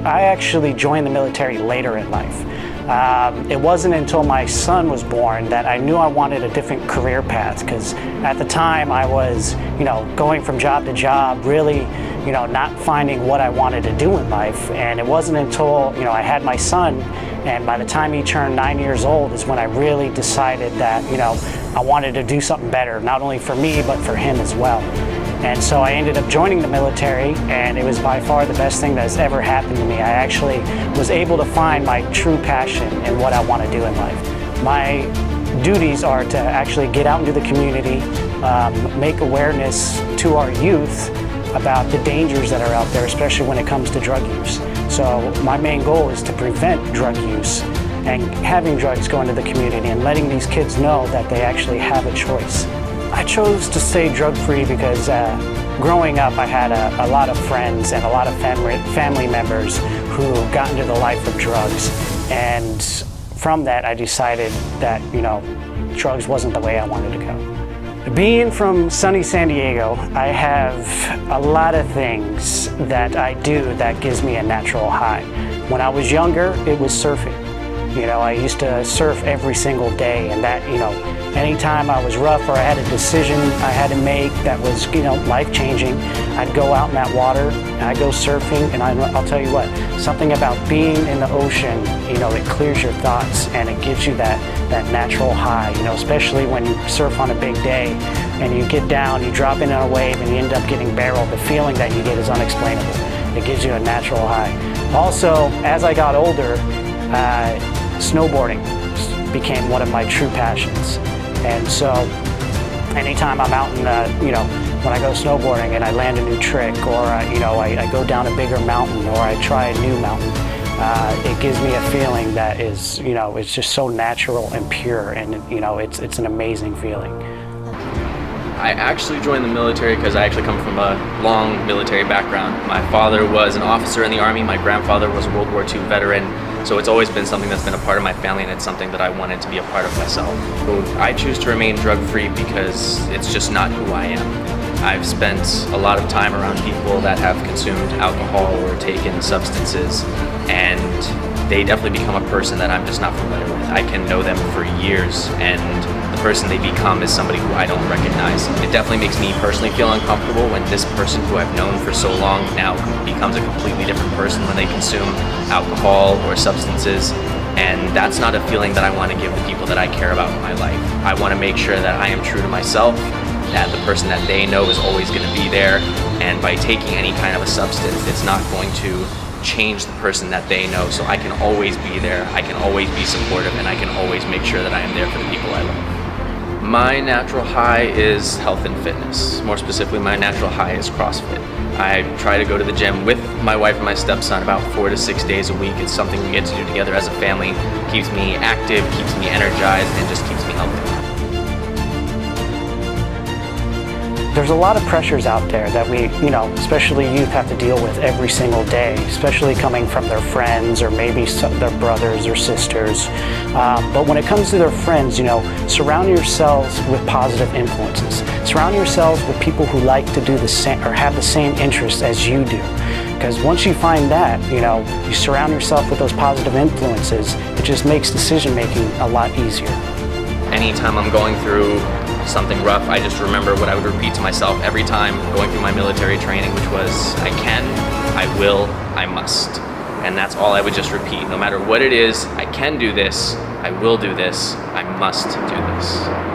I actually joined the military later in life. It wasn't until my son was born that I knew I wanted a different career path, because at the time I was, going from job to job, really, not finding what I wanted to do in life. And it wasn't until, I had my son, and by the time he turned 9 years old is when I really decided that, I wanted to do something better, not only for me, but for him as well. And so I ended up joining the military, and it was by far the best thing that has ever happened to me. I actually was able to find my true passion in what I want to do in life. My duties are to actually get out into the community, make awareness to our youth about the dangers that are out there, especially when it comes to drug use. So my main goal is to prevent drug use and having drugs go into the community and letting these kids know that they actually have a choice. I chose to stay drug-free because growing up I had a lot of friends and a lot of family members who got into the life of drugs, and from that I decided that drugs wasn't the way I wanted to go. Being from sunny San Diego, I have a lot of things that I do that gives me a natural high. When I was younger, it was surfing. I used to surf every single day, and that, anytime I was rough or I had a decision I had to make that was, life-changing, I'd go out in that water and I'd go surfing, and I'll tell you what, something about being in the ocean, it clears your thoughts and it gives you that natural high, especially when you surf on a big day and you get down, you drop in on a wave and you end up getting barreled. The feeling that you get is unexplainable. It gives you a natural high. Also, as I got older, snowboarding became one of my true passions. And so anytime I'm out in, when I go snowboarding and I land a new trick, or, I go down a bigger mountain, or I try a new mountain, it gives me a feeling that is, it's just so natural and pure, and, it's an amazing feeling. I actually joined the military because I actually come from a long military background. My father was an officer in the Army, my grandfather was a World War II veteran, so it's always been something that's been a part of my family, and it's something that I wanted to be a part of myself. So I choose to remain drug-free because it's just not who I am. I've spent a lot of time around people that have consumed alcohol or taken substances, and they definitely become a person that I'm just not familiar with. I can know them for years, and the person they become is somebody who I don't recognize. It definitely makes me personally feel uncomfortable when this person who I've known for so long now becomes a completely different person when they consume alcohol or substances, and that's not a feeling that I want to give the people that I care about in my life. I want to make sure that I am true to myself, that the person that they know is always going to be there, and by taking any kind of a substance, it's not going to change the person that they know, so I can always be there, I can always be supportive, and I can always make sure that I am there for the people I love. My natural high is health and fitness. More specifically, my natural high is CrossFit. I try to go to the gym with my wife and my stepson about 4 to 6 days a week. It's something we get to do together as a family. Keeps me active, keeps me energized, and just keeps me healthy. There's a lot of pressures out there that we, especially youth, have to deal with every single day, especially coming from their friends or maybe their brothers or sisters. But when it comes to their friends, surround yourselves with positive influences. Surround yourselves with people who like to do the same or have the same interests as you do. Because once you find that, you surround yourself with those positive influences, it just makes decision making a lot easier. Anytime I'm going through something rough, I just remember what I would repeat to myself every time going through my military training, which was, I can, I will, I must. And that's all I would just repeat. No matter what it is, I can do this, I will do this, I must do this.